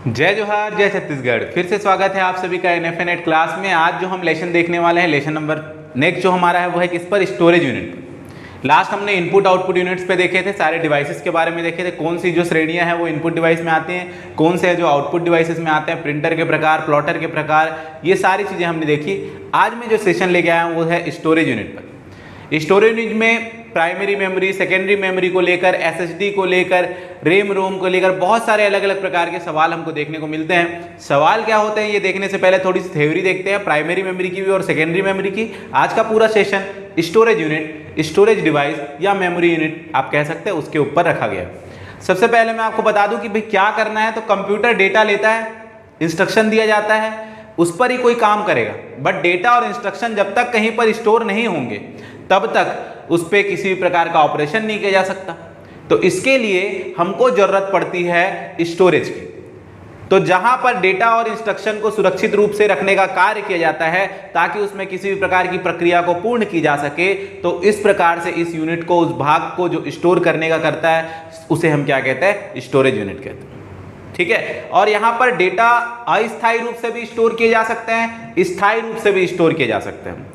जय जोहार, जय छत्तीसगढ़। फिर से स्वागत है आप सभी का एनएफएनेट क्लास में। आज जो हम लेसन देखने वाले हैं, लेसन नंबर नेक्स्ट जो हमारा है वो है किस पर, स्टोरेज यूनिट। लास्ट हमने इनपुट आउटपुट यूनिट्स पे देखे थे, सारे डिवाइसेस के बारे में देखे थे, कौन सी जो श्रेणियां हैं वो इनपुट डिवाइस में आती हैं, कौन से जो आउटपुट डिवाइसेस में आते हैं, प्रिंटर के प्रकार, प्लॉटर के प्रकार, ये सारी चीज़ें हमने देखी। आज मैं जो सेशन लेके आया हूँ वो है स्टोरेज यूनिट पर। स्टोरेज यूनिट में प्राइमरी मेमोरी, सेकेंडरी मेमोरी को लेकर, एसएसडी को लेकर, रैम रोम को लेकर बहुत सारे अलग अलग प्रकार के सवाल हमको देखने को मिलते हैं। सवाल क्या होते हैं ये देखने से पहले थोड़ी सी थ्योरी देखते हैं, प्राइमरी मेमोरी की भी और सेकेंडरी मेमोरी की। आज का पूरा session storage unit, storage device या मेमोरी यूनिट आप कह सकते हैं, उसके ऊपर रखा गया। सबसे पहले मैं आपको बता दूं कि भाई क्या करना है। तो कंप्यूटर डेटा लेता है, इंस्ट्रक्शन दिया जाता है, उस पर ही कोई काम करेगा। बट डेटा और इंस्ट्रक्शन जब तक कहीं पर स्टोर नहीं होंगे तब तक उस पर किसी भी प्रकार का ऑपरेशन नहीं किया जा सकता। तो इसके लिए हमको जरूरत पड़ती है स्टोरेज की। तो जहां पर डेटा और इंस्ट्रक्शन को सुरक्षित रूप से रखने का कार्य किया जाता है ताकि उसमें किसी भी प्रकार की प्रक्रिया को पूर्ण की जा सके, तो इस प्रकार से इस यूनिट को, उस भाग को जो स्टोर करने का करता है, उसे हम क्या कहते हैं, स्टोरेज यूनिट कहते हैं। ठीक है। और यहां पर डेटा अस्थायी रूप से भी स्टोर किए जा सकते हैं, स्थायी रूप से भी स्टोर किए जा सकते हैं।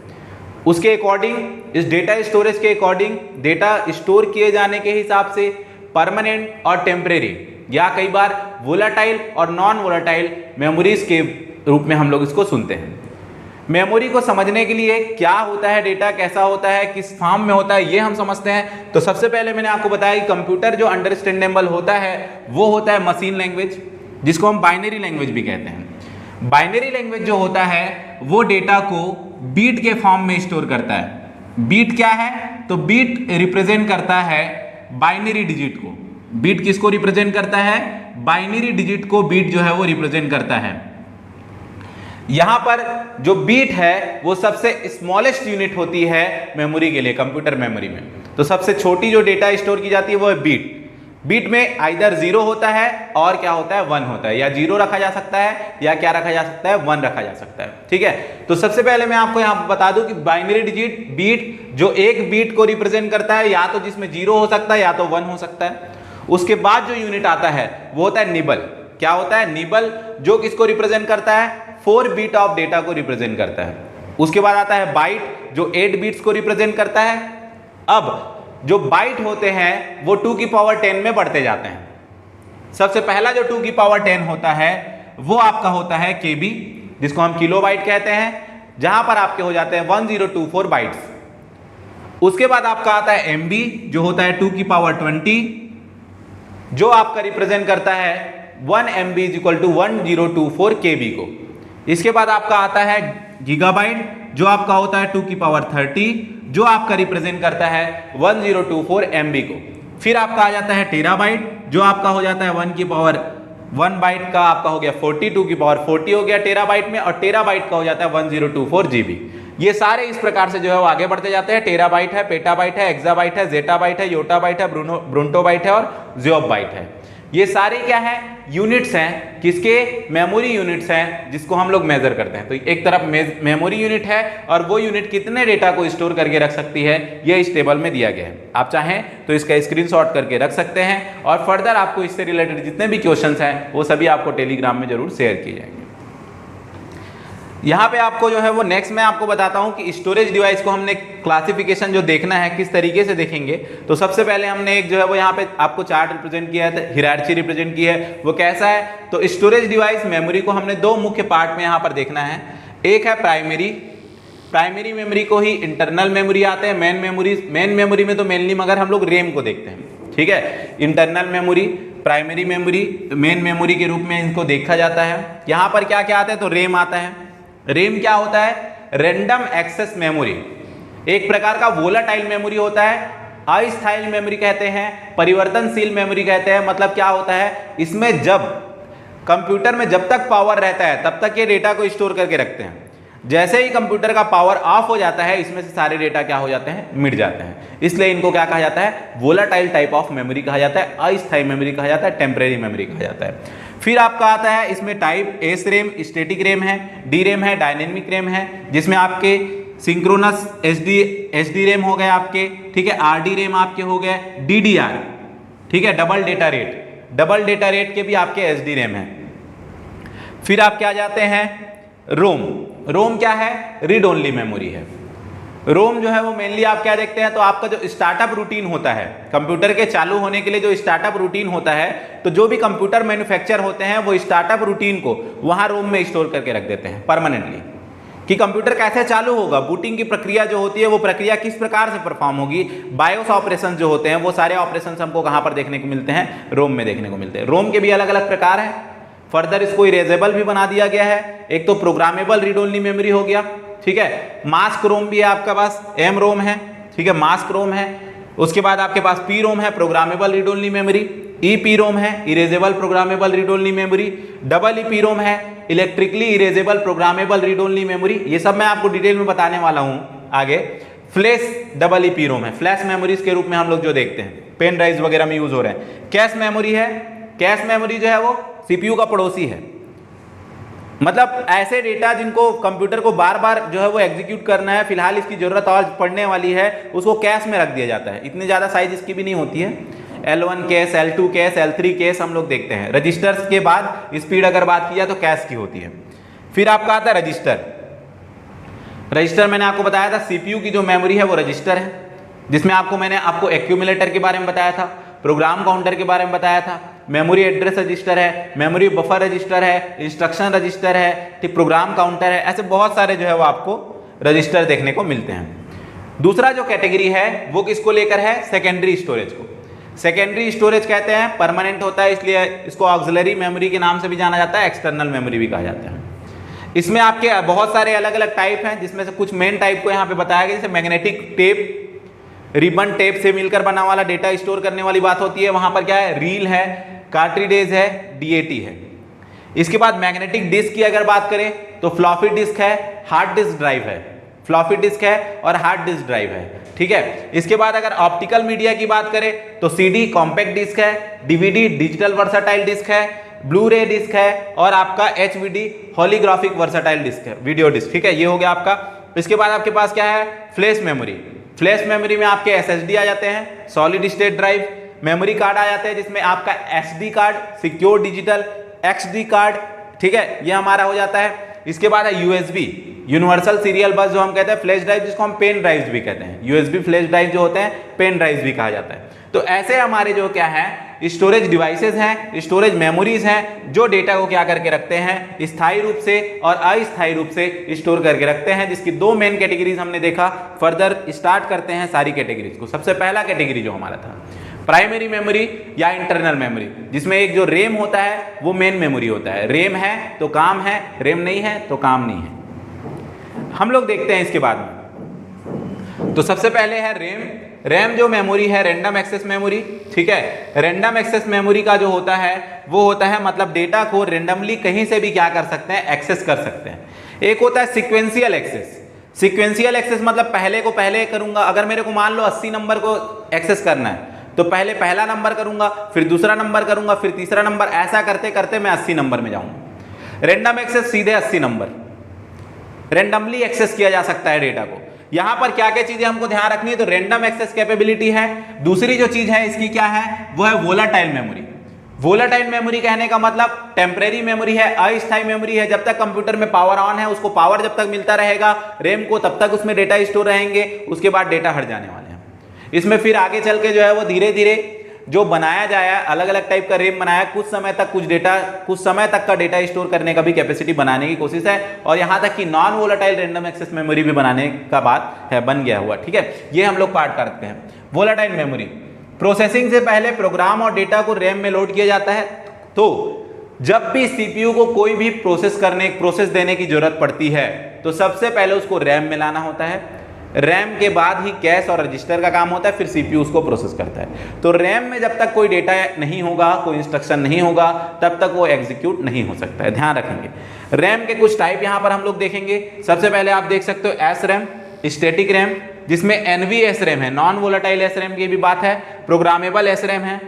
उसके अकॉर्डिंग, इस डेटा स्टोरेज के अकॉर्डिंग, डेटा स्टोर किए जाने के हिसाब से परमानेंट और टेम्परेरी या कई बार वोलाटाइल और नॉन वोलाटाइल मेमोरीज के रूप में हम लोग इसको सुनते हैं। मेमोरी को समझने के लिए क्या होता है, डेटा कैसा होता है, किस फॉर्म में होता है, ये हम समझते हैं। तो सबसे पहले मैंने आपको बताया कि कंप्यूटर जो अंडरस्टैंडेबल होता है वो होता है मशीन लैंग्वेज, जिसको हम बाइनरी लैंग्वेज भी कहते हैं। बाइनरी लैंग्वेज जो होता है वो डेटा को बीट के फॉर्म में स्टोर करता है। बीट क्या है? तो बीट रिप्रेजेंट करता है बाइनरी डिजिट को। बीट किसको रिप्रेजेंट करता है? बाइनरी डिजिट को बीट जो है वो रिप्रेजेंट करता है। यहां पर जो बीट है वो सबसे स्मॉलेस्ट यूनिट होती है मेमोरी के लिए, कंप्यूटर मेमोरी में। तो सबसे छोटी जो डेटा स्टोर की जाती है वो है बीट। बीट में आइदर 0 होता है और क्या होता है, 1 होता है। या 0 रखा जा सकता है या क्या रखा जा सकता है, 1 रखा जा सकता है। ठीक है। तो सबसे पहले मैं आपको यहां बता दूं कि बाइनरी डिजिट बीट जो एक बीट को रिप्रेजेंट करता है, या तो जिसमें 0 हो सकता है या तो 1 हो सकता है। उसके बाद जो यूनिट आता है वो होता है निबल। क्या होता है? निबल, जो किसको रिप्रेजेंट करता है, 4 बीट ऑफ डेटा को रिप्रेजेंट करता है। उसके बाद आता है बाइट, जो 8 बीट्स को रिप्रेजेंट करता है। अब जो बाइट होते हैं वो 2 की पावर 10 में बढ़ते जाते हैं। सबसे पहला जो 2 की पावर 10 होता है वो आपका होता है केबी, जिसको हम किलोबाइट कहते हैं, जहां पर आपके हो जाते हैं 1024 बाइट्स। उसके बाद आपका आता है एमबी, जो होता है 2 की पावर 20, जो आपका रिप्रेजेंट करता है 1 MB is equal to 1024 KB को। इसके बाद आपका आता है गीगाबाइट, जो आपका होता है 2 की पावर 30, जो आपका रिप्रेजेंट करता है 1024 MB को। फिर आपका आ जाता है टेराबाइट, जो आपका हो जाता है 1 की पावर 1 बाइट का आपका हो गया 42 की पावर 40 हो गया टेराबाइट में, और टेराबाइट का हो जाता है 1024 GB। ये सारे इस प्रकार से जो है वो आगे बढ़ते जाते हैं। टेराबाइट है, पेटाबाइट है, एक्साबाइट है, जेटाबाइट है, योटाबाइट है, ब्रोंटोबाइट है और ज़ियोबाइट है। ये सारे क्या है, यूनिट्स हैं, किसके, मेमोरी यूनिट्स हैं, जिसको हम लोग मेजर करते हैं। तो एक तरफ मेमोरी यूनिट है और वो यूनिट कितने डेटा को स्टोर करके रख सकती है ये इस टेबल में दिया गया है। आप चाहें तो इसका स्क्रीनशॉट करके रख सकते हैं, और फर्दर आपको इससे रिलेटेड जितने भी क्वेश्चंस हैं वो सभी आपको टेलीग्राम में जरूर शेयर किए जाएंगे। यहाँ पे आपको जो है वो नेक्स्ट मैं आपको बताता हूँ कि स्टोरेज डिवाइस को हमने क्लासिफिकेशन जो देखना है किस तरीके से देखेंगे। तो सबसे पहले हमने एक जो है वो यहाँ पे आपको चार्ट रिप्रेजेंट किया है, हायरार्की रिप्रेजेंट की है। वो कैसा है? तो स्टोरेज डिवाइस मेमोरी को हमने 2 मुख्य पार्ट में यहाँ पर देखना है। एक है प्राइमरी मेमोरी को ही इंटरनल मेमोरी आते हैं। मेन मेमोरी में तो मेनली मगर हम लोग रैम को देखते हैं। ठीक है। Internal memory, primary memory, main memory के रूप में इनको देखा जाता है। यहाँ पर क्या क्या आता है? तो रैम आता है। रैम क्या होता है? रैंडम एक्सेस मेमोरी, एक प्रकार का वोलाटाइल मेमोरी होता है। अस्थायी मेमोरी कहते हैं, परिवर्तनशील मेमोरी कहते हैं। मतलब क्या होता है, इसमें जब कंप्यूटर में जब तक पावर रहता है तब तक ये डेटा को स्टोर करके रखते हैं। जैसे ही कंप्यूटर का पावर ऑफ हो जाता है, इसमें से सारे डेटा क्या हो जाते हैं, मिट जाते हैं। इसलिए इनको क्या कहा जाता है? वोलाटाइल टाइप ऑफ मेमोरी कहा जाता है, अस्थायी मेमोरी कहा जाता है, टेम्परेरी मेमोरी कहा जाता है। फिर आपका आता है इसमें type S RAM, static RAM है, डी रैम है, डायनेमिक रैम है, जिसमें आपके सिंक्रोनस एसडी रैम हो गए आपके, ठीक है, आरडी रैम आपके हो गए, डीडीआर, ठीक है, डबल डेटा रेट के भी आपके एसडी रैम है। फिर आप क्या जाते हैं, रोम। रोम क्या है, रीड ओनली मेमोरी है। रोम जो है वो मेनली आप क्या देखते हैं, तो आपका जो स्टार्टअप रूटीन होता है कंप्यूटर के चालू होने के लिए, जो स्टार्टअप रूटीन होता है, तो जो भी कंप्यूटर मैन्युफैक्चर होते हैं वो स्टार्टअप रूटीन को वहां रोम में स्टोर करके रख देते हैं परमानेंटली, कि कंप्यूटर कैसे चालू होगा, बूटिंग की प्रक्रिया जो होती है वो प्रक्रिया किस प्रकार से परफॉर्म होगी, बायोस ऑपरेशन जो होते हैं वो सारे ऑपरेशन हमको कहां पर देखने को मिलते हैं, रोम में देखने को मिलते हैं। रोम के भी अलग अलग प्रकार हैं। फर्दर इसको इरेजेबल भी बना दिया गया है। एक तो प्रोग्रामेबल रीड ओनली मेमोरी हो गया, ठीक है। मास्क रोम भी है आपका पास, एम रोम है, ठीक है, मास्क रोम है। उसके बाद आपके पास पी रोम है, programmable read only memory. E P ROM है, erasable programmable read only memory. Double E P ROM है, electrically erasable programmable read only memory. ये सब मैं आपको डिटेल में बताने वाला हूं आगे। Flash double E P ROM है, फ्लैश मेमोरीज के रूप में हम लोग जो देखते हैं पेन ड्राइव वगैरह में यूज हो रहे हैं। कैश मेमोरी है, कैश मेमोरी जो है वो सीपीयू का पड़ोसी है, मतलब ऐसे डेटा जिनको कंप्यूटर को बार बार जो है वो एग्जीक्यूट करना है, फिलहाल इसकी जरूरत और पड़ने वाली है, उसको कैश में रख दिया जाता है। इतनी ज़्यादा साइज इसकी भी नहीं होती है। L1 cash, L2 cash, L3 cash हम लोग देखते हैं। रजिस्टर्स के बाद स्पीड अगर बात की जाए तो कैश की होती है। फिर आपका आता है रजिस्टर। रजिस्टर मैंने आपको बताया था सीपीयू की जो मेमोरी है वो रजिस्टर है, जिसमें मैंने आपको एक्यूमुलेटर के बारे में बताया था, प्रोग्राम काउंटर के बारे में बताया था, मेमोरी एड्रेस रजिस्टर है, मेमोरी बफर रजिस्टर है, इंस्ट्रक्शन रजिस्टर है, ठीक, प्रोग्राम काउंटर है। ऐसे बहुत सारे जो है वो आपको रजिस्टर देखने को मिलते हैं। दूसरा जो कैटेगरी है वो किसको लेकर है, सेकेंडरी स्टोरेज को। सेकेंडरी स्टोरेज कहते हैं, परमानेंट होता है इसलिए इसको ऑक्सिलरी मेमोरी के नाम से भी जाना जाता है, एक्सटर्नल मेमोरी भी कहा जाता है। इसमें आपके बहुत सारे अलग अलग टाइप हैं, जिसमें से कुछ मेन टाइप को यहाँ पे बताया गया, जैसे मैग्नेटिक टेप, रिबन टेप से मिलकर बना वाला डेटा स्टोर करने वाली बात होती है, वहां पर क्या है, रील है, कार्ट्रिडेज है, डीएटी है। इसके बाद मैग्नेटिक डिस्क की अगर बात करें तो फ्लॉपी डिस्क है, हार्ड डिस्क ड्राइव है, फ्लॉपी डिस्क है और हार्ड डिस्क ड्राइव है, ठीक है। इसके बाद अगर ऑप्टिकल मीडिया की बात करें तो सीडी कॉम्पैक्ट डिस्क है, डीवीडी डिजिटल वर्सटाइल डिस्क है, ब्लू रे डिस्क है और आपका एचवीडी होलिग्राफिक वर्सटाइल डिस्क है, वीडियो डिस्क, ठीक है, ये हो गया आपका। इसके बाद आपके पास क्या है, फ्लैश मेमोरी। फ्लैश मेमोरी में आपके एसएसडी आ जाते हैं, solid state drive, memory card आ जाते हैं जिसमें आपका SD card, secure digital, XD card, ठीक है, ये हमारा हो जाता है। इसके बाद है यूएसबी, यूनिवर्सल सीरियल बस जो हम कहते हैं, फ्लैश ड्राइव जिसको हम पेन ड्राइव भी कहते हैं, यूएसबी फ्लैश ड्राइव जो होते हैं पेन ड्राइव भी कहा जाता है। तो ऐसे हमारे जो क्या है स्टोरेज डिवाइसेस हैं, स्टोरेज मेमोरीज हैं, जो डेटा को क्या करके रखते हैं, स्थायी रूप से और अस्थायी रूप से स्टोर करके रखते हैं, जिसकी दो मेन कैटेगरीज हमने देखा। फर्दर स्टार्ट करते हैं सारी कैटेगरीज को। सबसे पहला कैटेगरी जो हमारा था प्राइमरी मेमोरी या इंटरनल मेमोरी, जिसमें एक जो रेम होता है वो मेन मेमोरी होता है। रेम है तो काम है, रेम नहीं है तो काम नहीं है। हम लोग देखते हैं इसके बाद में। तो सबसे पहले है रेम। रैम जो मेमोरी है, रैंडम एक्सेस मेमोरी, ठीक है। रैंडम एक्सेस मेमोरी का जो होता है वो होता है मतलब डेटा को रैंडमली कहीं से भी क्या कर सकते हैं, एक्सेस कर सकते हैं। एक होता है सीक्वेंशियल एक्सेस। सीक्वेंशियल एक्सेस मतलब पहले को पहले करूंगा। अगर मेरे को मान लो 80 नंबर को एक्सेस करना है तो पहले पहला नंबर करूंगा, फिर दूसरा नंबर करूंगा, फिर तीसरा नंबर, ऐसा करते करते मैं 80 नंबर में जाऊंगा। रैंडम एक्सेस सीधे 80 नंबर रैंडमली एक्सेस किया जा सकता है डेटा को। यहां पर क्या क्या चीजें हमको ध्यान रखनी है, तो रैंडम एक्सेस कैपेबिलिटी है। दूसरी जो चीज है इसकी क्या है, वो है वोलाटाइल मेमोरी। वोलाटाइल मेमोरी कहने का मतलब टेम्परेरी मेमोरी है, अस्थायी मेमोरी है। जब तक कंप्यूटर में पावर ऑन है, उसको पावर जब तक मिलता रहेगा रैम को, तब तक उसमें डेटा स्टोर रहेंगे, उसके बाद डेटा हट जाने वाले हैं। इसमें फिर आगे चल के जो है वो धीरे धीरे जो बनाया जाए, अलग अलग टाइप का रैम बनाया, कुछ समय तक कुछ समय तक का डेटा स्टोर करने का भी कैपेसिटी बनाने की कोशिश है, और यहां तक कि non volatile random access memory भी बनाने का बात है, बन गया हुआ, ठीक है। ये हम लोग पार्ट करते हैं। वोलाटाइल मेमोरी, प्रोसेसिंग से पहले प्रोग्राम और डेटा को रैम में लोड किया जाता है। तो जब भी सीपीयू को कोई भी प्रोसेस देने की जरूरत पड़ती है तो सबसे पहले उसको रैम में लाना होता है। रैम के बाद ही कैश और रजिस्टर का काम होता है, फिर सीपीयू उसको प्रोसेस करता है। तो रैम में जब तक कोई डेटा नहीं होगा, कोई इंस्ट्रक्शन नहीं होगा, तब तक वो एग्जीक्यूट नहीं हो सकता है, ध्यान रखेंगे। रैम के कुछ टाइप यहां पर हम लोग देखेंगे। सबसे पहले आप देख सकते हो एस रैम, स्टैटिक रैम, जिसमें एनवीएस रैम है, नॉन वोलेटाइल एस रैम की भी बात है, प्रोग्रामेबल एस रैम है।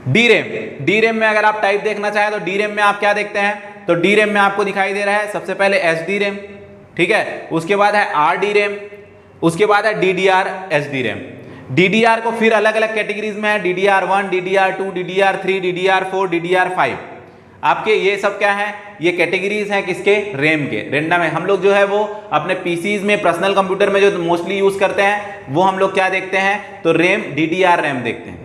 डी रैम, डी रैम में अगर आप टाइप देखना चाहें तो डी रैम में आप क्या देखते हैं, तो डी रैम में आपको दिखाई दे रहा है सबसे पहले एस डी रैम, ठीक है, उसके बाद है आर डी रैम, उसके बाद है DDR SD रैम। DDR को फिर अलग अलग कैटेगरीज में है, DDR1, DDR2, DDR3, DDR4, DDR5। आपके ये सब क्या है, ये कैटेगरीज हैं किसके, रैम के। रैंडम है, हम लोग जो है वो अपने पीसीज में, पर्सनल कंप्यूटर में जो मोस्टली यूज करते हैं वो हम लोग क्या देखते हैं, तो रैम, डीडीआर रैम देखते हैं।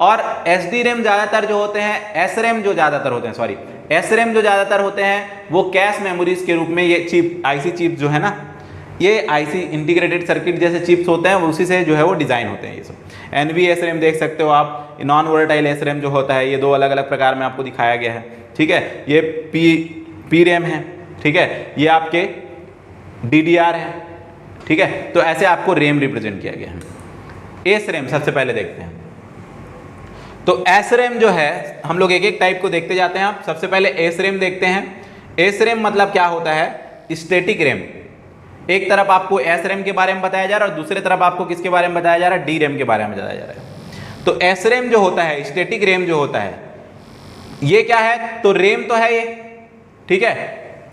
और एसडी रैम ज्यादातर जो होते हैं, एस रैम जो ज्यादातर होते हैं, सॉरी एस रैम जो ज्यादातर होते हैं वो कैश मेमोरीज के रूप में, ये चिप, आईसी चिप जो है ना, ये आईसी इंटीग्रेटेड सर्किट जैसे चिप्स होते हैं, उसी से जो है वो डिजाइन होते हैं ये सब। एनवीएस रैम देख सकते हो आप, नॉन वोलेटाइल एस रैम जो होता है, ये दो अलग अलग प्रकार में आपको दिखाया गया है, ठीक है। ये पी रैम है, ठीक है, ये आपके डीडीआर है, ठीक है। तो ऐसे आपको रैम रिप्रेजेंट किया गया है। एस रैम सबसे पहले देखते हैं। तो एस रैम जो है, हम लोग एक एक टाइप को देखते जाते हैं। आप सबसे पहले एस रैम देखते हैं। एस रैम मतलब क्या होता है, स्टैटिक रैम। एक तरफ आपको एस रैम के बारे में बताया जा रहा है और दूसरे तरफ आपको किसके बारे में बताया जा रहा है, डी रैम के बारे में बताया जा रहा है। तो एस रैम जो होता है, स्टैटिक रैम जो होता है, ये क्या है, तो रैम तो है ये, ठीक है।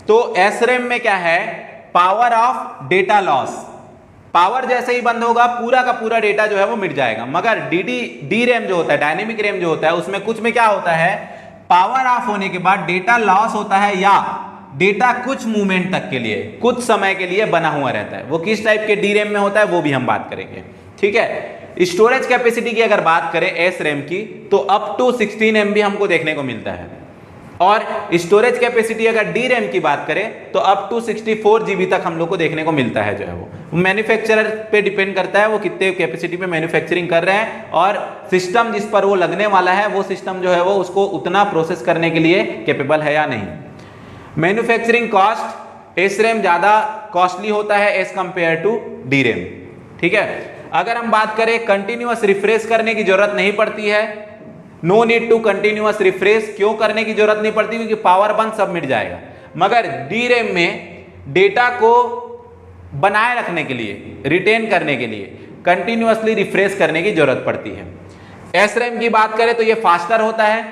तो एस रैम में क्या है, power of data loss, power जैसे ही बंद होगा पूरा का पूरा डेटा जो है वो मिट जाएगा। मगर डी रैम जो होता है, डायनेमिक रैम जो होता है, उसमें कुछ में क्या होता है, पावर ऑफ होने के बाद डेटा लॉस होता है या डेटा कुछ मूवमेंट तक के लिए, कुछ समय के लिए बना हुआ रहता है। वो किस टाइप के डी रैम में होता है वो भी हम बात करेंगे, ठीक है। स्टोरेज कैपेसिटी की अगर बात करें एस रैम की, तो अप टू 16 MB हमको देखने को मिलता है। और स्टोरेज कैपेसिटी अगर डी रैम की बात करें तो अप टू 64 GB तक हम लोग को देखने को मिलता है जो है वो। मैन्युफैक्चरर पे डिपेंड करता है वो कितने कैपेसिटी पे मैन्युफैक्चरिंग कर रहे हैं, और सिस्टम जिस पर वो लगने वाला है वो सिस्टम जो है वो उसको उतना प्रोसेस करने के लिए कैपेबल है या नहीं। मैन्युफैक्चरिंग कॉस्ट एस रैम ज़्यादा कॉस्टली होता है as compare to D RAM, ठीक है। अगर हम बात करें, कंटिन्यूअस रिफ्रेश करने की जरूरत नहीं पड़ती है, no need to continuous refresh, क्यों करने की जरूरत नहीं पड़ती, क्योंकि पावर बंद सब मिट जाएगा। मगर डी रैम में डेटा को बनाए रखने के लिए, रिटेन करने के लिए कंटिन्यूअसली रिफ्रेश करने की जरूरत पड़ती है। एस रैम की बात करें तो ये फास्टर होता है,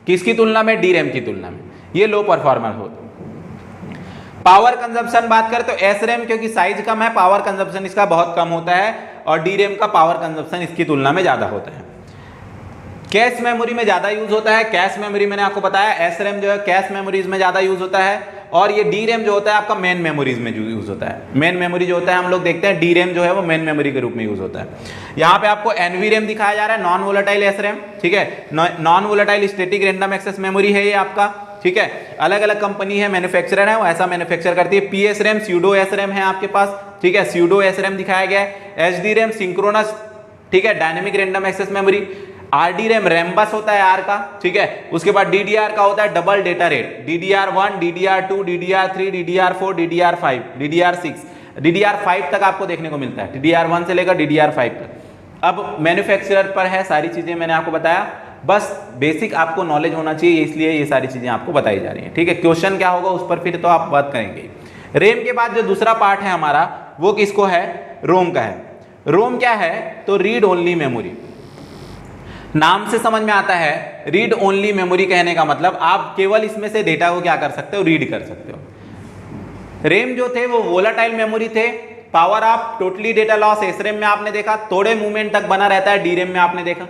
किसकी तुलना में, डी रैम की तुलना में, ये लो परफॉर्मेंस होता है। पावर कंजप्शन बात करें तो एस रैम क्योंकि साइज कम है, पावर कंजप्शन इसका बहुत कम होता है, और डी रैम का पावर कंजप्शन इसकी तुलना में ज्यादा होता है। कैश मेमोरी में ज्यादा यूज होता है, कैश मेमोरी मैंने आपको बताया, एस रैम जो है कैश मेमोरीज में ज्यादा यूज होता है, और ये डी रैम जो होता है आपका मेन मेमोरीज में यूज होता है। मेन मेमोरी जो होता है हम लोग देखते हैं, डी रैम जो है वो मेन मेमोरी के रूप में यूज होता है। यहाँ पे आपको एनवी रैम दिखाया जा रहा है, नॉन वोलेटाइल एस रैम, ठीक है, non volatile static random access memory है ये आपका, ठीक है। अलग अलग कंपनी है, मैन्युफैक्चरर है, वो ऐसा मैन्युफैक्चर करती है। PS RAM, pseudo S RAM है आपके पास, ठीक है, स्यूडो एस रैम दिखाया गया है। एचडी रैम सिंक्रोनस, ठीक है, dynamic random access memory. RD RAM Rambus होता है आर का, ठीक है। उसके बाद डीडीआर का होता है double data rate, DDR1, DDR2, DDR3, DDR4, DDR5, DDR6, DDR5 तक आपको देखने को मिलता है, DDR1 से लेकर DDR5 तक। अब मैन्युफैक्चरर पर है, सारी चीजें मैंने आपको बताया, बस बेसिक आपको नॉलेज होना चाहिए, इसलिए ये सारी चीजें आपको बताई जा रही हैं, ठीक है। क्वेश्चन क्या होगा उस पर फिर तो आप बात करेंगे। रैम के बाद जो दूसरा पार्ट है हमारा वो किसको है, रोम का है। रोम क्या है, तो रीड ओनली मेमोरी। नाम से समझ में आता है, रीड ओनली मेमोरी कहने का मतलब आप केवल इसमें से डेटा को क्या कर सकते हो, रीड कर सकते हो। रैम जो थे वो वोलाटाइल मेमोरी थे, power of totally data loss S RAM में आपने देखा, थोड़े मूवमेंट तक बना रहता है डी रैम में आपने देखा।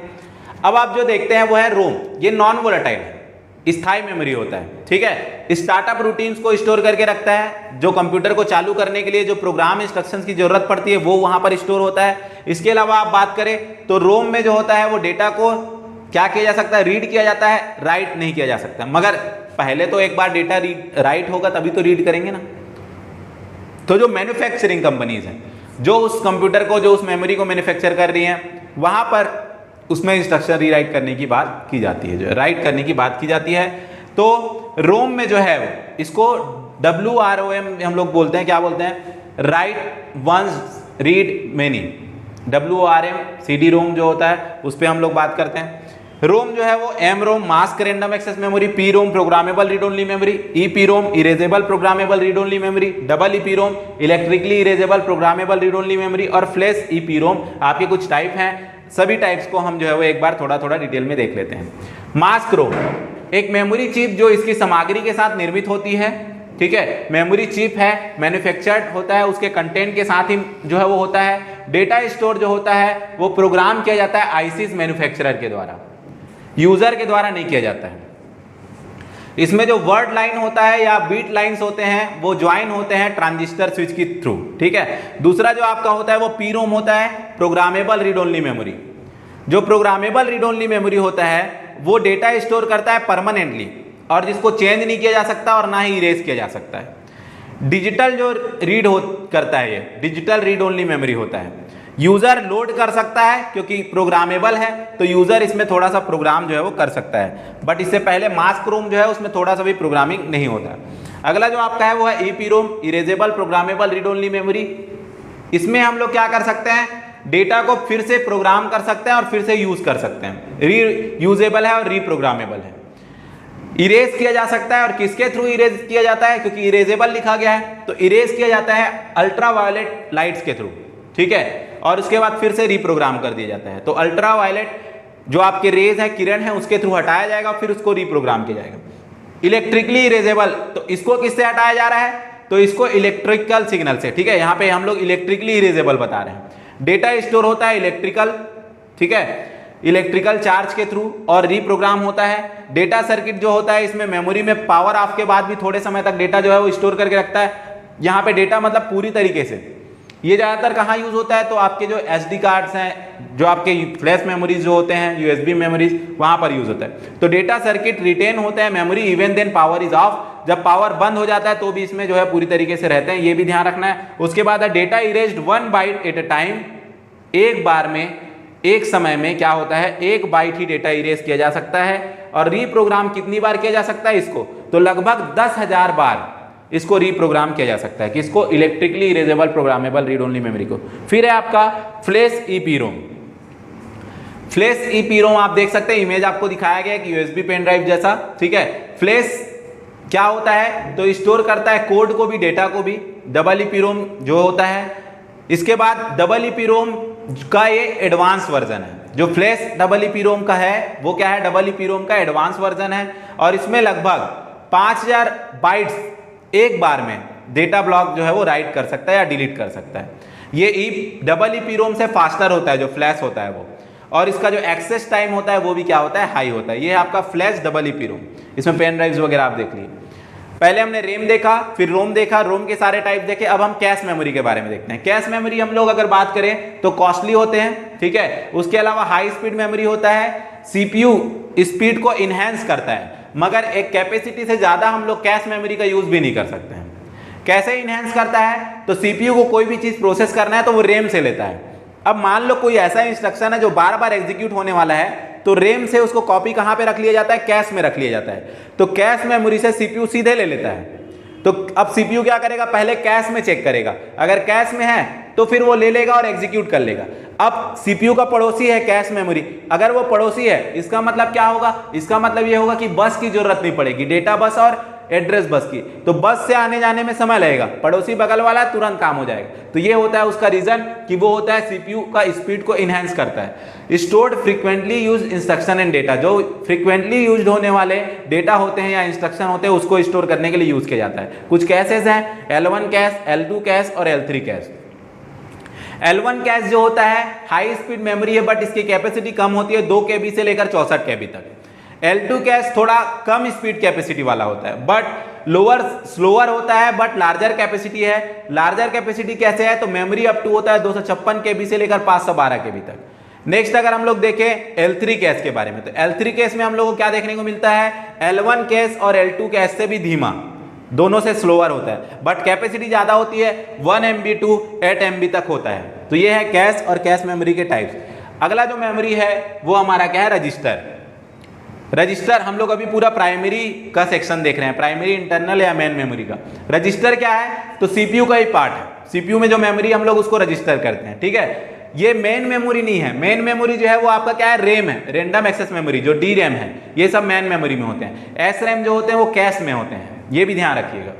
अब आप जो देखते हैं वो है रोम, ये नॉन वोलाटाइल है, स्थायी मेमोरी होता है, ठीक है। स्टार्टअप रूटीन्स को स्टोर करके रखता है, जो कंप्यूटर को चालू करने के लिए जो प्रोग्राम इंस्ट्रक्शंस की जरूरत पड़ती है वो वहां पर स्टोर होता है। इसके अलावा आप बात करें तो रोम में जो होता है वो डेटा को क्या किया जा सकता है, रीड किया जाता है, राइट नहीं किया जा सकता। मगर पहले तो एक बार डेटा राइट होगा तभी तो रीड करेंगे ना। तो जो मैन्युफैक्चरिंग कंपनीज हैं, जो उस कंप्यूटर को, जो उस मेमोरी को मैन्युफैक्चर कर रही हैं, वहां पर उसमें इंस्ट्रक्शन रीराइट करने की बात की जाती है, जो राइट करने की बात की जाती है। तो रोम में जो है इसको WROM हम लोग बोलते हैं, क्या बोलते हैं, write once read many. WRM CD ROM जो होता है उस पर हम लोग बात करते हैं। रोम जो है वो M ROM mask random access memory, P ROM programmable read only memory, EP ROM erasable programmable read only memory, double EP ROM electrically erasable programmable read only memory, और फ्लैश ईपी रोम। आपके कुछ type हैं, सभी types को हम जो है वो एक बार थोड़ा थोड़ा डिटेल में देख लेते हैं। मास्क रोम एक मेमोरी चिप जो इसकी सामग्री के साथ निर्मित होती है, ठीक है, मेमोरी चिप है, मैन्युफैक्चर्ड होता है, उसके कंटेंट के साथ ही जो है वो होता है। डेटा स्टोर जो होता है वो प्रोग्राम किया जाता है आईसीस मैन्युफैक्चरर के द्वारा, यूजर के द्वारा नहीं किया जाता है। इसमें जो वर्ड लाइन होता है या बीट लाइंस होते हैं वो ज्वाइन होते हैं ट्रांजिस्टर स्विच के थ्रू, ठीक है। दूसरा जो आपका होता है वो पीरोम होता है, प्रोग्रामेबल रीड ओनली मेमोरी। जो प्रोग्रामेबल रीड ओनली मेमोरी होता है वो डेटा स्टोर करता है परमानेंटली और जिसको चेंज नहीं किया जा सकता और ना ही इरेज किया जा सकता है। डिजिटल जो रीड करता है ये डिजिटल रीड ओनली मेमोरी होता है। यूजर लोड कर सकता है क्योंकि प्रोग्रामेबल है, तो यूजर इसमें थोड़ा सा प्रोग्राम जो है वो कर सकता है, बट इससे पहले मास्क्रोम जो है उसमें थोड़ा सा भी प्रोग्रामिंग नहीं होता। अगला जो आपका है वो है EPROM, erasable programmable read only memory. इसमें हम लोग क्या कर सकते हैं, डेटा को फिर से प्रोग्राम कर सकते हैं और फिर से यूज कर सकते हैं। रीयूजेबल है और रीप्रोग्रामेबल है। इरेज किया जा सकता है और किसके थ्रू इरेज किया जाता है, क्योंकि इरेजेबल लिखा गया है तो इरेज किया जाता है अल्ट्रावायलेट लाइट्स के थ्रू, ठीक है। और उसके बाद फिर से रीप्रोग्राम कर दिया जाता है। तो अल्ट्रावायलेट जो आपके रेज है, किरण है, उसके थ्रू हटाया जाएगा, फिर उसको रीप्रोग्राम किया जाएगा। इलेक्ट्रिकली इरेजेबल, तो इसको किससे हटाया जा रहा है, तो इसको इलेक्ट्रिकल सिग्नल से, ठीक है। यहाँ पे हम लोग इलेक्ट्रिकली इरेजेबल बता रहे हैं। डेटा स्टोर होता है इलेक्ट्रिकल, ठीक है, इलेक्ट्रिकल चार्ज के थ्रू और रीप्रोग्राम होता है। डेटा सर्किट जो होता है इसमें मेमोरी में पावर ऑफ के बाद भी थोड़े समय तक डेटा जो है वो स्टोर करके रखता है। यहाँ पे डेटा मतलब पूरी तरीके से। ये ज़्यादातर कहाँ यूज होता है, तो आपके जो SD कार्ड्स हैं, जो आपके फ्लैश मेमोरीज जो होते हैं, USB मेमोरीज, वहाँ पर यूज होता है। तो डेटा सर्किट रिटेन होते हैं memory even then power is off. जब पावर बंद हो जाता है तो भी इसमें जो है पूरी तरीके से रहते हैं, ये भी ध्यान रखना है। उसके बाद है data erased 1 byte at a time, एक बार में, एक समय में क्या होता है, 1 बाइट ही डेटा इरेज किया जा सकता है। और रीप्रोग्राम कितनी बार किया जा सकता है इसको, तो लगभग 10,000 बार इसको रीप्रोग्राम किया जा सकता है। किसको, electrically erasable programmable read only memory को। फिर है आपका फ्लैश ईपीरोम। फ्लैश ईपीरोम आप देख सकते हैं, इमेज आपको दिखाया गया है कि USB पेन ड्राइव जैसा, ठीक है। फ्लैश क्या होता है, तो स्टोर करता है कोड को भी, डेटा को भी। डबल ईपीरोम जो होता है, इसके बाद डबल ईपीरोम का ये एडवांस वर्जन है। जो फ्लैश डबल ईपीरोम का है वो क्या है, डबल ईपीरोम का एडवांस वर्जन है। और इसमें लगभग 5000 बाइट्स एक बार में डेटा ब्लॉक जो है वो राइट कर सकता है या डिलीट कर सकता है। ये डबल ईपीरोम से फास्टर होता है जो फ्लैश होता है वो, और इसका जो एक्सेस टाइम होता है वो भी क्या होता है, हाई होता है। ये है आपका फ्लैश डबल ईपीरोम। इसमें पेन ड्राइव्स वगैरह आप देख लिए। पहले हमने रैम देखा, फिर रोम देखा, रोम के सारे टाइप देखे। अब हम कैश मेमोरी के बारे में देखते हैं। कैश मेमोरी हम लोग अगर बात करें तो कॉस्टली होते हैं, ठीक है। उसके अलावा हाई स्पीड मेमोरी होता है, CPU स्पीड को इनहेंस करता है, मगर एक कैपेसिटी से ज्यादा हम लोग कैश मेमोरी का यूज भी नहीं कर सकते हैं। कैसे इनहेंस करता है, तो CPU को कोई भी चीज प्रोसेस करना है तो वो रैम से लेता है। अब मान लो कोई ऐसा इंस्ट्रक्शन है जो बार बार एग्जीक्यूट होने वाला है, तो रैम से उसको कॉपी कहां पे रख लिया जाता है, कैश में रख लिया जाता है। तो कैश मेमोरी से CPU सीधे ले लेता है। तो अब CPU क्या करेगा, पहले कैश में चेक करेगा, अगर कैश में है तो फिर वो ले लेगा और एग्जीक्यूट कर लेगा। अब CPU का पड़ोसी है कैश मेमोरी, अगर वो पड़ोसी है इसका मतलब क्या होगा, इसका मतलब ये होगा कि बस की जरूरत नहीं पड़ेगी, डेटा बस और एड्रेस बस की। तो बस से आने जाने में समय लगेगा, पड़ोसी बगल वाला तुरंत काम हो जाएगा। तो ये होता है उसका रीजन कि वो होता है CPU का स्पीड को इनहेंस करता है। Stored frequently use instruction and data, जो फ्रीक्वेंटली यूज होने वाले डेटा होते हैं या इंस्ट्रक्शन होते हैं उसको स्टोर करने के लिए यूज किया जाता है। कुछ कैशेज हैं, L1 कैश, L2 कैश और L3 कैश। L1 कैश जो होता है हाई स्पीड मेमोरी है, बट इसकी कैपेसिटी कम होती है 2 KB से लेकर 64 KB तक। L2 कैश थोड़ा कम स्पीड कैपेसिटी वाला होता है, बट स्लोअर होता है, बट लार्जर कैपेसिटी है। लार्जर कैपेसिटी कैसे है, तो मेमोरी अप टू होता है 256 KB से लेकर 512 KB तक। नेक्स्ट अगर हम लोग देखें L3 कैश के बारे में, तो L3 कैश में हम लोग को क्या देखने को मिलता है, L1 कैश और L2 कैश से भी धीमा, दोनों से स्लोअर होता है, बट कैपेसिटी ज्यादा होती है, 1 MB टू 8 MB तक होता है। तो ये है कैश और कैश मेमोरी के टाइप्स। अगला जो मेमोरी है वो हमारा क्या है, रजिस्टर। रजिस्टर हम लोग अभी पूरा प्राइमरी का सेक्शन देख रहे हैं, प्राइमरी, इंटरनल या मेन मेमोरी का। रजिस्टर क्या है, तो CPU का ही पार्ट है। CPU में जो मेमोरी हम लोग उसको रजिस्टर करते हैं, ठीक है। ये मेन मेमोरी नहीं है, मेन मेमोरी जो है वो आपका क्या है, रैम है, रैंडम एक्सेस मेमोरी, जो DRAM है, ये सब मेन मेमोरी में होते हैं। SRAM जो होते हैं वो कैश में होते हैं, ये भी ध्यान रखिएगा।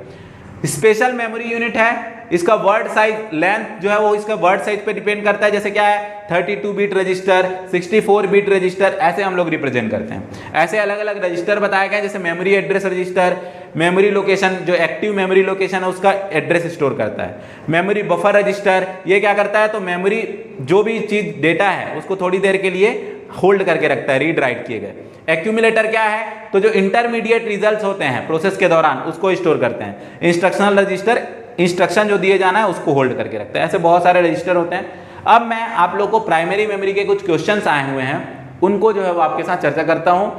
स्पेशल मेमोरी यूनिट है, इसका वर्ड साइज, लेंथ जो है वो इसका वर्ड साइज पे डिपेंड करता है। जैसे क्या है, 32 बिट रजिस्टर, 64 बिट रजिस्टर, ऐसे हम लोग रिप्रेजेंट करते हैं। ऐसे अलग अलग रजिस्टर बताए गए, जैसे memory address register, memory location, जो एक्टिव मेमोरी लोकेशन है उसका एड्रेस स्टोर करता है। मेमोरी बफर रजिस्टर, ये क्या करता है, तो मेमोरी जो भी चीज डेटा है उसको थोड़ी देर के लिए होल्ड करके रखता है रीड राइट किए गए। एक्यूमुलेटर क्या है, तो जो इंटरमीडिएट रिजल्ट्स होते हैं प्रोसेस के दौरान उसको स्टोर करते हैं। इंस्ट्रक्शनल रजिस्टर इंस्ट्रक्शन जो दिए जाना है उसको होल्ड करके रखता है। ऐसे बहुत सारे रजिस्टर होते हैं। अब मैं आप लोग को प्राइमरी मेमोरी के कुछ क्वेश्चंस आए हुए हैं उनको जो है वो आपके साथ चर्चा करता हूं।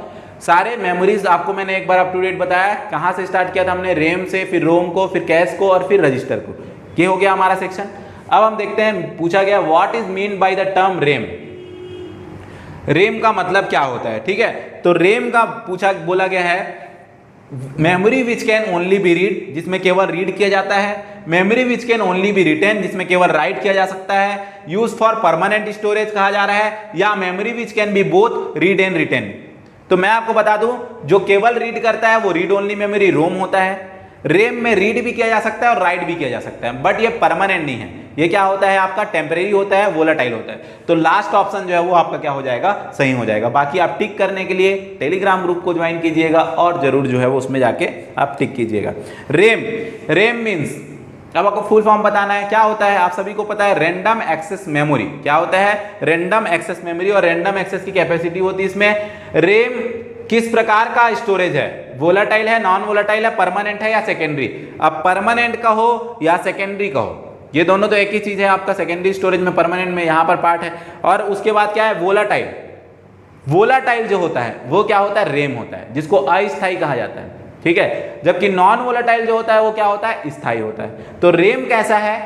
सारे मेमोरीज आपको मैंने एक बार अप टू डेट बताया, कहां से स्टार्ट किया था हमने, रैम से, फिर रोम को, फिर कैश को और फिर रजिस्टर को। ये हो गया हमारा सेक्शन। अब हम देखते हैं, पूछा गया what is mean by the term RAM. RAM का मतलब क्या होता है, ठीक है। तो रैम का बोला गया है memory which can only be read, जिसमें केवल रीड किया जाता है। Memory which can only be written, जिसमें केवल राइट किया जा सकता है। यूज फॉर परमानेंट स्टोरेज कहा जा रहा है, या memory which can be both read and written. तो मैं आपको बता दूं, जो केवल रीड करता है वो रीड ओनली मेमोरी रोम होता है। रैम में रीड भी किया जा सकता है और राइट भी किया जा सकता है, बट ये परमानेंट नहीं है। ये क्या होता है आपका, टेम्परेरी होता है, वोलेटाइल होता है। तो लास्ट ऑप्शन जो है वो आपका क्या हो जाएगा, सही हो जाएगा। बाकी आप टिक करने के लिए टेलीग्राम ग्रुप को ज्वाइन कीजिएगा और जरूर जो है वो उसमें जाके आप टिक कीजिएगा। रैम मीन्स, अब आपको फुल फॉर्म बताना है, क्या होता है आप सभी को पता है, रैंडम एक्सेस मेमोरी। क्या होता है, रैंडम एक्सेस मेमोरी। और रैंडम एक्सेस की कैपेसिटी होती है इसमें। रैम किस प्रकार का स्टोरेज है, वोलेटाइल है, नॉन वोलेटाइल है, परमानेंट है या सेकेंडरी। अब परमानेंट का हो या सेकेंडरी का हो, ये दोनों तो एक ही चीज है आपका, सेकेंडरी स्टोरेज में, परमानेंट में, यहां पर पार्ट है। और उसके बाद क्या है, वोलेटाइल। वोलेटाइल जो होता है वो क्या होता है, रैम होता है, जिसको अस्थायी कहा जाता है, ठीक है। जबकि नॉन वोलेटाइल जो होता है वो क्या होता है, स्थायी होता है। तो रैम कैसा है,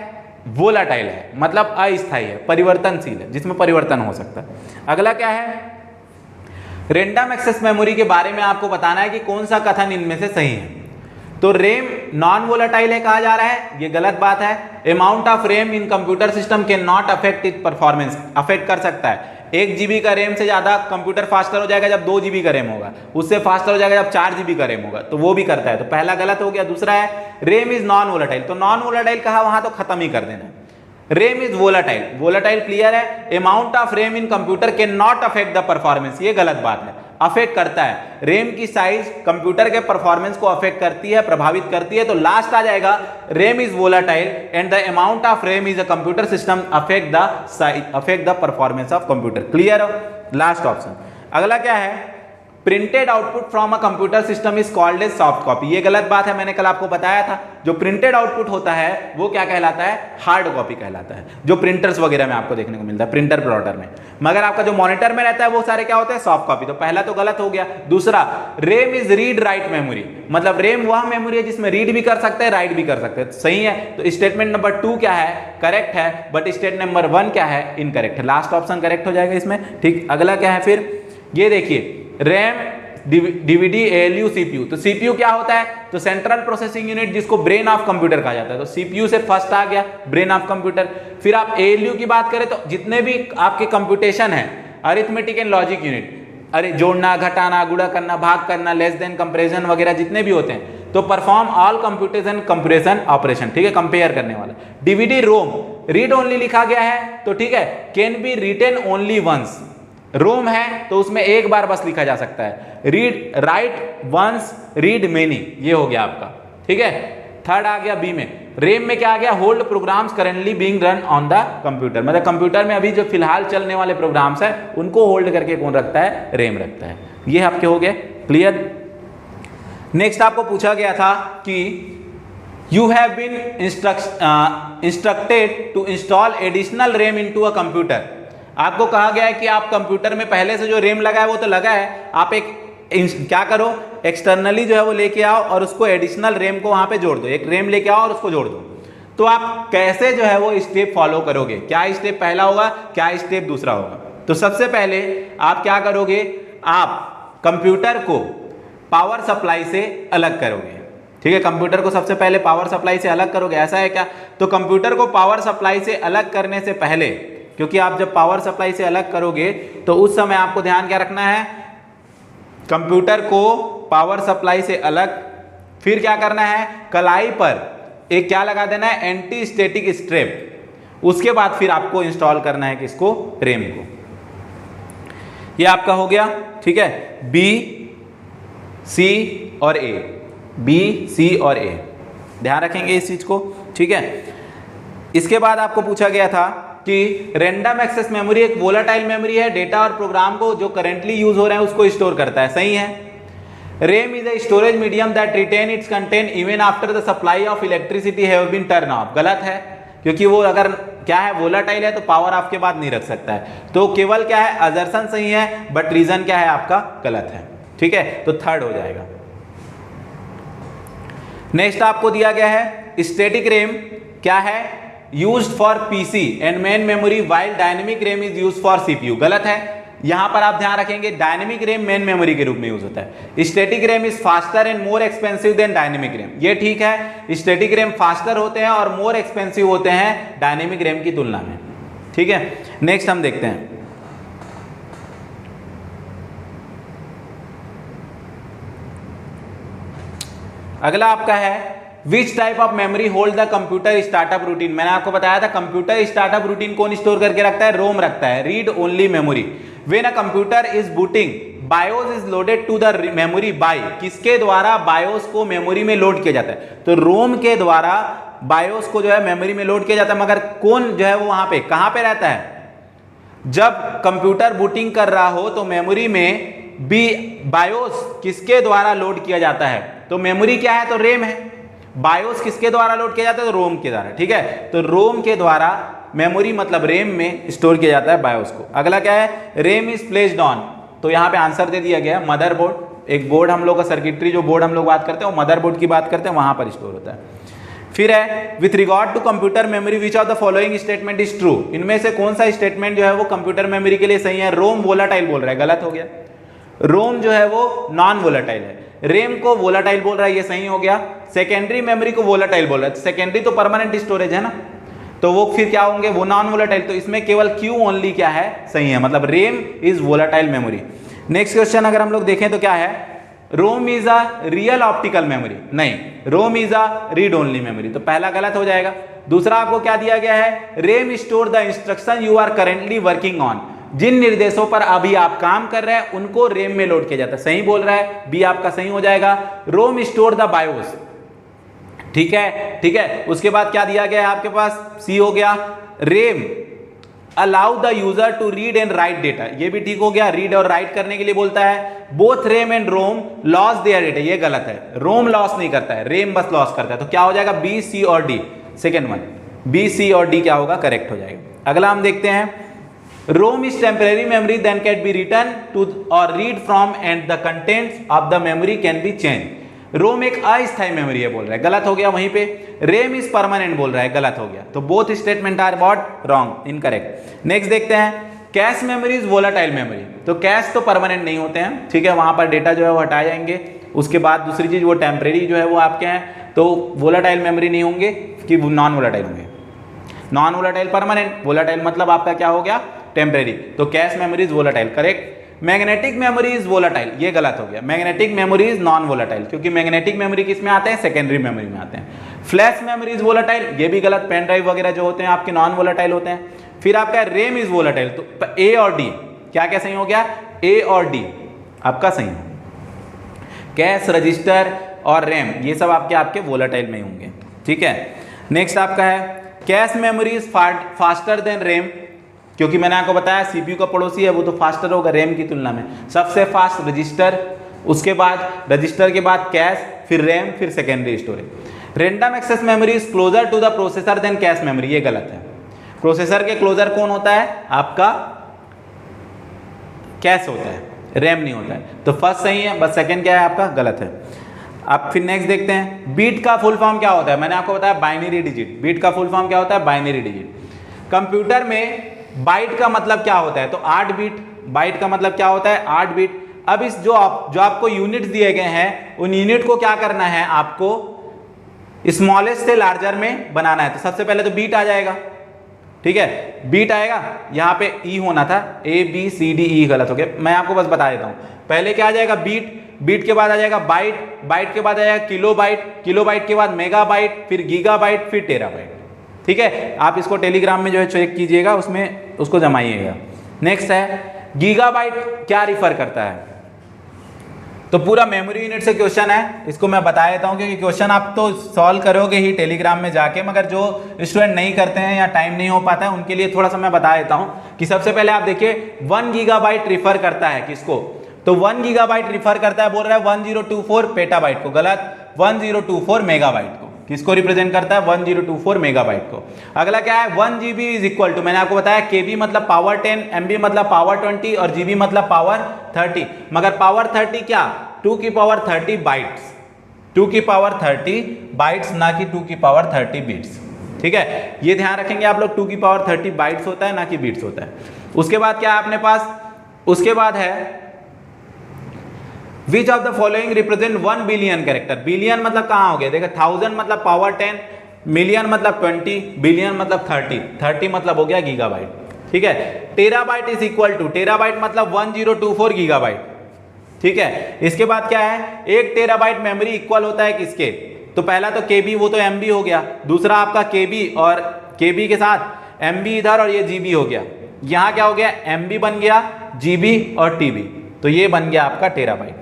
वोलेटाइल है, मतलब अस्थायी है, परिवर्तनशील है, जिसमें परिवर्तन हो सकता है। अगला क्या है, रैंडम एक्सेस मेमोरी के बारे में आपको बताना है कि कौन सा कथन इनमें से सही है। तो रैम नॉन वोलेटाइल है कहा जा रहा है, ये गलत बात है। Amount of RAM in computer system can not affect it performance, affect कर सकता है। 1 GB का रैम से ज्यादा कंप्यूटर फास्टर हो जाएगा जब 2 GB का रैम होगा, उससे फास्टर हो जाएगा जब 4 GB का रैम होगा, तो वो भी करता है। तो पहला गलत हो गया। दूसरा है रैम इज नॉन वोलेटाइल, तो नॉन वोलेटाइल कहा वहां तो खत्म ही कर देना है। RAM is volatile, volatile clear है। Amount of RAM in computer can not affect the performance, ये गलत बात है, अफेक्ट करता है। रैम की साइज कंप्यूटर के परफॉर्मेंस को अफेक्ट करती है, प्रभावित करती है। तो लास्ट आ जाएगा RAM is volatile and the amount of RAM is a computer system affect the size, affect the performance of computer. Clear, last option. अगला क्या है, printed output from a computer system is called as soft copy. ये गलत बात है, मैंने कल आपको बताया था। जो प्रिंटेड आउटपुट होता है वो क्या कहलाता है, हार्ड कॉपी कहलाता है, जो प्रिंटर्स वगैरह में आपको देखने को मिलता है, प्रिंटर प्लॉटर में। मगर आपका जो मॉनिटर में रहता है वो सारे क्या होते हैं, सॉफ्ट कॉपी। तो पहला तो गलत हो गया। दूसरा, RAM is read write memory, मतलब रैम वह मेमोरी है जिसमें रीड भी कर सकते हैं, राइट भी कर सकते हैं। सही है। तो स्टेटमेंट नंबर 2 क्या है, करेक्ट है, बट स्टेटमेंट नंबर 1 क्या है, इनकरेक्ट है। लास्ट ऑप्शन करेक्ट हो जाएगा इसमें, ठीक। अगला क्या है फिर, ये देखिए, रैम, डीवीडी, एएलयू, सीपीयू। तो सीपीयू क्या होता है, तो सेंट्रल प्रोसेसिंग यूनिट, जिसको ब्रेन ऑफ कंप्यूटर कहा जाता है। तो सीपीयू से फर्स्ट आ गया ब्रेन ऑफ कंप्यूटर। फिर आप एएलयू की बात करें तो जितने भी आपके कंप्यूटेशन है, अरिथमेटिक एंड लॉजिक यूनिट, अरे जोड़ना, घटाना, गुणा करना, भाग करना, लेस देन, कंपैरिजन वगैरह जितने भी होते हैं, तो perform all computation comparison operation, ठीक है, कंपेयर करने वाला। डीवीडी रोम, रीड ओनली लिखा गया है तो ठीक है, can be written only once. ROM है तो उसमें एक बार बस लिखा जा सकता है। Read, write once, read many, ये हो गया आपका, ठीक है। थर्ड आ गया बी में, रैम में क्या आ गया, hold programs currently being run on the computer, मतलब कंप्यूटर में अभी जो फिलहाल चलने वाले प्रोग्राम्स है उनको होल्ड करके कौन रखता है, रैम रखता है। ये आपके हो गए क्लियर। नेक्स्ट आपको पूछा गया था कि you have been instructed to install additional RAM into a computer. आपको कहा गया है कि आप कंप्यूटर में पहले से जो रैम लगा है वो तो लगा है, आप एक क्या करो, एक्सटर्नली जो है वो लेके आओ और उसको एडिशनल रैम को वहां पे जोड़ दो। एक रैम लेके आओ और उसको जोड़ दो। तो आप कैसे जो है वो स्टेप फॉलो करोगे, क्या स्टेप पहला होगा, क्या स्टेप दूसरा होगा। तो सबसे पहले आप क्या करोगे, आप कंप्यूटर को पावर सप्लाई से अलग करोगे, ठीक है। कंप्यूटर को सबसे पहले पावर सप्लाई से अलग करोगे, ऐसा है क्या। तो कंप्यूटर को पावर सप्लाई से अलग करने से पहले, क्योंकि आप जब पावर सप्लाई से अलग करोगे तो उस समय आपको ध्यान क्या रखना है, कंप्यूटर को पावर सप्लाई से अलग, फिर क्या करना है, कलाई पर एक क्या लगा देना है, एंटी स्टैटिक स्ट्रैप। उसके बाद फिर आपको इंस्टॉल करना है किसको, रैम को। ये आपका हो गया, ठीक है। बी, सी और ए, बी, सी और ए, ध्यान रखेंगे इस चीज को, ठीक है। इसके बाद आपको पूछा गया था कि रैंडम एक्सेस मेमोरी एक वोलाटाइल मेमोरी है, डेटा और प्रोग्राम को जो करेंटली यूज हो रहे हैं उसको स्टोर करता है, सही है। RAM is a storage medium that retain its content even after the supply of electricity have been turned off, गलत है, क्योंकि वो अगर क्या है वोलाटाइल है तो पावर आपके बाद नहीं रख सकता है, तो केवल क्या है असर्शन सही है बट रीजन क्या है आपका गलत है, ठीक है, तो थर्ड हो जाएगा। नेक्स्ट आपको दिया गया है स्टैटिक रैम क्या है, used for PC and main memory while dynamic RAM is used for CPU, गलत है। यहां पर आप ध्यान रखेंगे डायनेमिक रैम मेन मेमोरी के रूप में यूज होता है। Static RAM is faster and more expensive than dynamic RAM, ये ठीक है, स्टैटिक रैम फास्टर होते हैं और मोर एक्सपेंसिव होते हैं डायनेमिक रैम की तुलना में, ठीक है। नेक्स्ट हम देखते हैं, अगला आपका है which type of memory hold the computer startup routine. मैंने आपको बताया था कंप्यूटर स्टार्टअप रूटीन कौन स्टोर करके रखता है, रोम रखता है, read only memory. When a computer is booting BIOS is loaded to the memory by, किसके द्वारा बायोस को मेमोरी में लोड किया जाता है, तो रोम के द्वारा बायोस को जो है मेमोरी में लोड किया जाता है, मगर कौन जो है वो वहां पे कहां पे रहता है, जब कंप्यूटर बूटिंग कर रहा हो तो मेमोरी में बायोस किसके द्वारा लोड किया जाता है, तो मेमोरी क्या है, तो रैम है, बायोस किसके द्वारा लोड किया जाता है, तो रोम के द्वारा, ठीक है, तो रोम के द्वारा मेमोरी मतलब रैम में स्टोर किया जाता है बायोस को। अगला क्या है, रैम इज प्लेस्ड ऑन, तो यहाँ पे आंसर दे दिया गया मदरबोर्ड, एक बोर्ड हम लोग का सर्किटरी जो बोर्ड हम लोग बात करते हैं वो मदरबोर्ड की बात करते हैं, वहां पर स्टोर होता है। फिर है with regard to computer memory which of the following statement is true, इनमें से कौन सा स्टेटमेंट जो है वो कंप्यूटर मेमोरी के लिए सही है, रोम वोलाटाइल बोल रहा है, गलत हो गया, रोम जो है वो नॉन वोलाटाइल है, रैम को वोलाटाइल बोल रहा है, ये सही हो गया। सेकेंडरी मेमोरी को वोलाटाइल बोल रहा है, सेकेंडरी तो परमानेंट स्टोरेज है ना, तो वो फिर क्या होंगे, वो नॉन वोलाटाइल, तो इसमें केवल क्यू ओनली क्या है सही है, मतलब RAM is volatile memory. Next question अगर हम लोग देखें तो क्या है, ROM is a real optical memory, नहीं, ROM is a read only memory, तो पहला गलत हो जाएगा। दूसरा आपको क्या दिया गया है, RAM store the instruction you are currently working on, जिन निर्देशों पर अभी आप काम कर रहे हैं उनको रैम में लोड किया जाता है, सही बोल रहा है, बी आपका सही हो जाएगा। रोम स्टोर द बायोस, ठीक है, ठीक है। उसके बाद क्या दिया गया है आपके पास, सी हो गया, RAM allow the user to read and write data, ये भी ठीक हो गया, रीड और राइट करने के लिए बोलता है। Both RAM and ROM loss their data, ये गलत है, रोम लॉस नहीं करता है, रैम बस लॉस करता है, तो क्या हो जाएगा बी सी और D, second one, B C और डी क्या होगा करेक्ट हो जाएगा। अगला हम देखते हैं, ROM is temporary memory then can be written to और read from and the contents of the memory can be change, ROM एक अस्थायी मेमोरी है बोल रहा है, गलत हो गया। वहीं पे रैम इज परमानेंट बोल रहा है, गलत हो गया, तो both statement are what wrong, incorrect. Next देखते हैं, cache memory is volatile memory, तो कैश तो परमानेंट नहीं होते हैं, ठीक है, वहां पर डेटा जो है वो हटाए जाएंगे। उसके बाद दूसरी चीज वो टेम्परेरी जो है वो आपके हैं, तो वोलाटाइल मेमोरी नहीं होंगे कि नॉन वोलाटाइल होंगे, नॉन वोलाटाइल परमानेंट, वोलाटाइल मतलब आपका क्या हो गया टेम्परेरी, तो cash memory is volatile, correct. Magnetic memory is volatile, ये गलत हो गया, magnetic memory is non volatile, क्योंकि मैग्नेटिक मेमोरी किस में आते हैं, सेकेंडरी मेमोरी में आते हैं। फ्लैश मेमोरी इज वोलाटाइल, ये भी गलत, पेन ड्राइव वगैरह जो होते हैं आपके नॉन वोलाटाइल होते हैं। फिर आपका रैम इज वोलाटाइल, तो ए और डी क्या क्या सही हो गया, ए और डी आपका सही है। कैश, रजिस्टर और रैम ये सब आपके वोलाटाइल में ही होंगे, ठीक है। नेक्स्ट आपका है, cash memory is faster than RAM, क्योंकि मैंने आपको बताया सीपीयू का पड़ोसी है वो तो फास्टर होगा रैम की तुलना में, सबसे फास्ट रजिस्टर, उसके बाद रजिस्टर के बाद कैश, फिर रैम, फिर secondary storage. Random access memory is closer to the processor than cache memory, ये गलत है, प्रोसेसर के क्लोजर कौन होता है आपका, कैश होता है, रैम नहीं होता है, तो फर्स्ट सही है, बस सेकेंड क्या है आपका गलत है। अब फिर नेक्स्ट देखते हैं, बीट का फुल फॉर्म क्या होता है, मैंने आपको बताया बाइनरी डिजिट, बीट का फुल फॉर्म क्या होता है, बाइनरी डिजिट। कंप्यूटर में बाइट का मतलब क्या होता है, तो 8 बीट, बाइट का मतलब क्या होता है 8 बीट। अब इस जो आपको यूनिट्स दिए गए हैं उन यूनिट को क्या करना है, आपको स्मॉलेस्ट से लार्जर में बनाना है, तो सबसे पहले तो बीट आ जाएगा, ठीक है, बीट आएगा, यहाँ पे ई होना था, A B C D E गलत हो गया, मैं आपको बस बता देता हूँ। पहले क्या आ जाएगा बीट, बीट के बाद आ जाएगा बाइट, बाइट के बाद आ जाएगा किलोबाइट, किलोबाइट के बाद मेगाबाइट, फिर गीगाबाइट, फिर टेराबाइट, ठीक है। आप इसको टेलीग्राम में जो है चेक कीजिएगा, उसमें उसको जमाइएगा। नेक्स्ट है, गीगाबाइट क्या रिफर करता है, तो पूरा मेमोरी यूनिट से क्वेश्चन है, इसको मैं बता देता हूँ क्योंकि क्वेश्चन आप तो सॉल्व करोगे ही टेलीग्राम में जाके, मगर जो स्टूडेंट नहीं करते हैं या टाइम नहीं हो पाता है उनके लिए थोड़ा सा मैं बता देता हूँ कि सबसे पहले आप देखिए 1 गीगाबाइट रिफर करता है किसको, तो 1 गीगाबाइट रिफर करता है, बोल रहा है 1024 पेटाबाइट को, गलत, 1024 मेगाबाइट को, किसको रिप्रेजेंट करता है 1024 मेगाबाइट को। अगला क्या है 1 GB इज इक्वल टू, मैंने आपको बताया KB मतलब पावर 10, MB मतलब पावर 20 और GB मतलब पावर 30, मगर पावर 30 क्या 2 की पावर 30 बाइट्स, 2 की पावर 30 बाइट्स ना कि 2 की पावर 30 बिट्स, ठीक है, ये ध्यान रखेंगे आप लोग, 2 की पावर 30 बाइट्स होता है ना कि बिट्स होता है। उसके बाद क्या है अपने पास, उसके बाद है Which of the following represent 1 billion character, billion मतलब कहाँ हो गया, देखो 1000 मतलब पावर 10, मिलियन मतलब 20, बिलियन मतलब 30, 30 मतलब हो गया गीगाबाइट, ठीक है। Terabyte is equal to, terabyte मतलब 1024 गीगाबाइट, ठीक है। इसके बाद क्या है 1 टेराबाइट मेमोरी इक्वल होता है किसके, तो पहला तो KB वो तो MB हो गया, दूसरा आपका KB और KB के साथ MB इधर और ये GB हो गया, यहाँ क्या हो गया MB बन गया GB और TB, तो ये बन गया आपका टेराबाइट,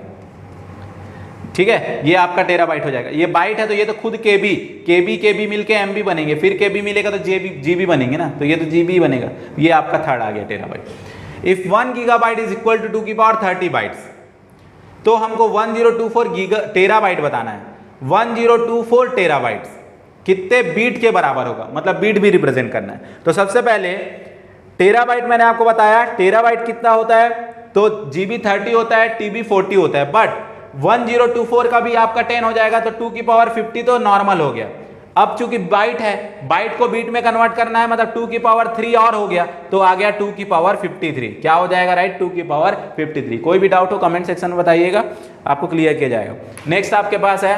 ठीक है, ये आपका टेराबाइट हो जाएगा। ये बाइट है तो ये तो खुद KB मिलके MB बनेंगे, फिर KB मिलेगा तो GB बनेंगे ना, तो ये तो GB बनेगा, ये आपका थर्ड आ गया terabyte. If 1 gigabyte is equal to 2 की पावर 30 बाइट्स, तो हमको 1024 टेराबाइट बताना है, 1024 टेराबाइट्स कितने बीट के बराबर होगा, मतलब बीट भी रिप्रेजेंट करना है। तो सबसे पहले टेराबाइट मैंने आपको बताया टेराबाइट कितना होता है, तो GB 30 होता है, TB 40 होता है, बट 1024 का भी आपका 10 हो जाएगा, तो 2 की पावर 50 तो नॉर्मल हो गया। अब चूंकि बाइट है, बाइट को बीट में कन्वर्ट करना है, मतलब 2 की पावर 3 और हो गया, तो आ गया 2 की पावर 53, क्या हो जाएगा राइट 2 की पावर 53। कोई भी डाउट हो कमेंट सेक्शन में बताइएगा, आपको क्लियर किया जाएगा। नेक्स्ट आपके पास है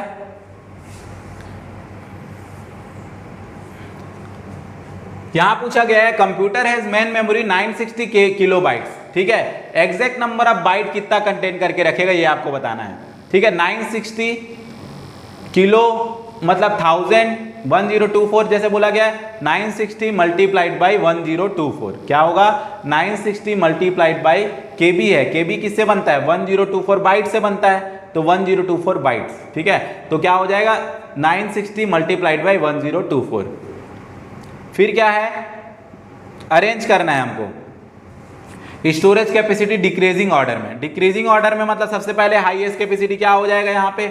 यहां पूछा गया है computer has main memory 960 kilobytes, ठीक है, एग्जैक्ट नंबर ऑफ बाइट कितना कंटेन करके रखेगा ये आपको बताना है, ठीक है। 960 किलो मतलब 1024 जैसे बोला गया है, 960 मल्टीप्लाइड बाई 1024 क्या होगा 960 मल्टीप्लाइड बाई KB है, KB किससे बनता है 1024 बाइट से बनता है, तो 1024 बाइट्स, ठीक है, तो क्या हो जाएगा 960 मल्टीप्लाइड बाई 1024। फिर क्या है अरेंज करना है हमको स्टोरेज कैपेसिटी डिक्रीजिंग ऑर्डर में, डिक्रीजिंग ऑर्डर में मतलब सबसे पहले हाईएस्ट कैपेसिटी क्या हो जाएगा यहाँ पे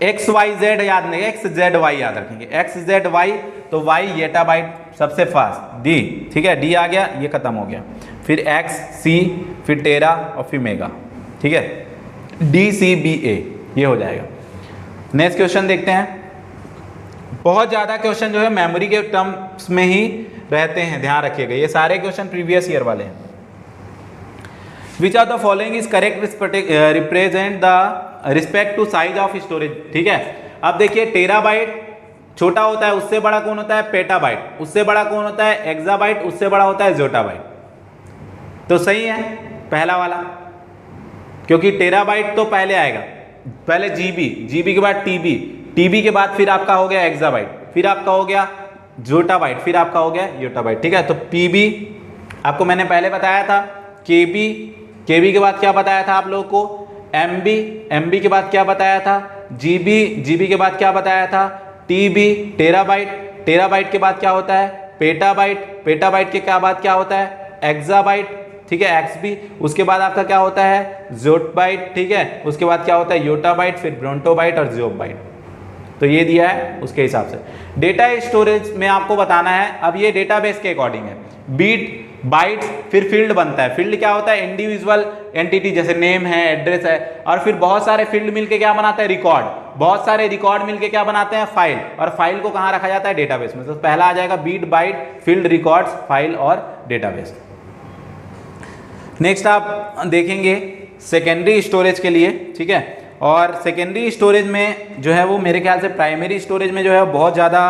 XYZ याद नहीं, XZY याद रखेंगे, XZY तो Y येटाबाइट सबसे फास्ट D, ठीक है, D आ गया, ये खत्म हो गया, फिर X C फिर टेरा और फिर मेगा, ठीक है, DCBA ये हो जाएगा। नेक्स्ट क्वेश्चन देखते हैं, बहुत ज्यादा क्वेश्चन जो है मेमोरी के टर्म्स में ही रहते हैं, ध्यान रखिएगा, ये सारे क्वेश्चन प्रीवियस ईयर वाले हैं। Which of the following is correct represent the respect to size of storage, ठीक है। अब देखिए टेराबाइट छोटा होता है, उससे बड़ा कौन होता है पेटाबाइट, उससे बड़ा कौन होता है एक्साबाइट, उससे बड़ा होता है जोटाबाइट, तो सही है पहला वाला, क्योंकि टेराबाइट तो पहले आएगा, पहले GB के बाद TB के बाद फिर आपका हो गया एक्साबाइट, फिर आपका हो गया जोटाबाइट, फिर आपका हो गया योटाबाइट, ठीक है। तो PB आपको मैंने पहले बताया था, KB के बाद क्या बताया था आप लोगों को, MB के बाद क्या बताया था, GB के बाद क्या बताया था, TB टेराबाइट के बाद क्या होता है पेटाबाइट के क्या बाद क्या होता है एक्साबाइट, ठीक है, XB, उसके बाद आपका क्या होता है जोटबाइट, ठीक है, उसके बाद क्या होता है योटाबाइट, फिर ब्रोंटोबाइट और जोबाइट, तो ये दिया है उसके हिसाब से। डेटा स्टोरेज में आपको बताना है, अब ये डेटाबेस के अकॉर्डिंग है, बीट बाइट्स फिर फील्ड बनता है, फील्ड क्या होता है इंडिविजुअल एंटिटी, जैसे नेम है एड्रेस है, और फिर बहुत सारे फील्ड मिलके क्या बनाते हैं रिकॉर्ड, बहुत सारे रिकॉर्ड मिलके क्या बनाते हैं फाइल, और फाइल को कहाँ रखा जाता है डेटाबेस में, तो पहला आ जाएगा bit byte field records file और डेटाबेस। नेक्स्ट आप देखेंगे सेकेंडरी स्टोरेज के लिए, ठीक है, और सेकेंडरी स्टोरेज में जो है वो मेरे ख्याल से प्राइमरी स्टोरेज में जो है बहुत ज़्यादा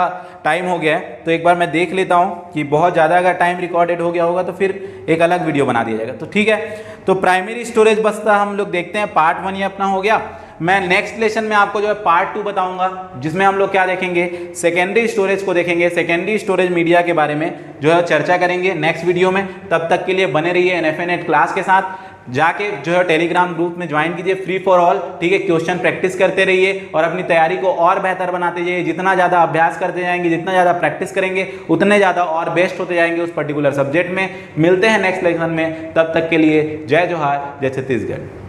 टाइम हो गया है, तो एक बार मैं देख लेता हूँ कि बहुत ज़्यादा अगर टाइम रिकॉर्डेड हो गया होगा तो फिर एक अलग वीडियो बना दिया जाएगा, तो ठीक है। तो प्राइमरी स्टोरेज बस हम लोग देखते हैं, पार्ट 1 ये अपना हो गया, मैं नेक्स्ट लेसन में आपको जो है पार्ट 2 बताऊंगा, जिसमें हम लोग क्या देखेंगे सेकेंडरी स्टोरेज को देखेंगे, सेकेंडरी स्टोरेज मीडिया के बारे में जो है चर्चा करेंगे नेक्स्ट वीडियो में। तब तक के लिए बने रहिए NFA नेट क्लास के साथ। जाके जो है टेलीग्राम ग्रुप में ज्वाइन कीजिए, फ्री फॉर ऑल, ठीक है। क्वेश्चन प्रैक्टिस करते रहिए और अपनी तैयारी को और बेहतर बनाते जाइए। जितना ज़्यादा अभ्यास करते जाएंगे, जितना ज़्यादा प्रैक्टिस करेंगे, उतने ज़्यादा और बेस्ट होते जाएंगे उस पर्टिकुलर सब्जेक्ट में। मिलते हैं नेक्स्ट लेक्चर में, तब तक के लिए जय जोहार, जय छत्तीसगढ़।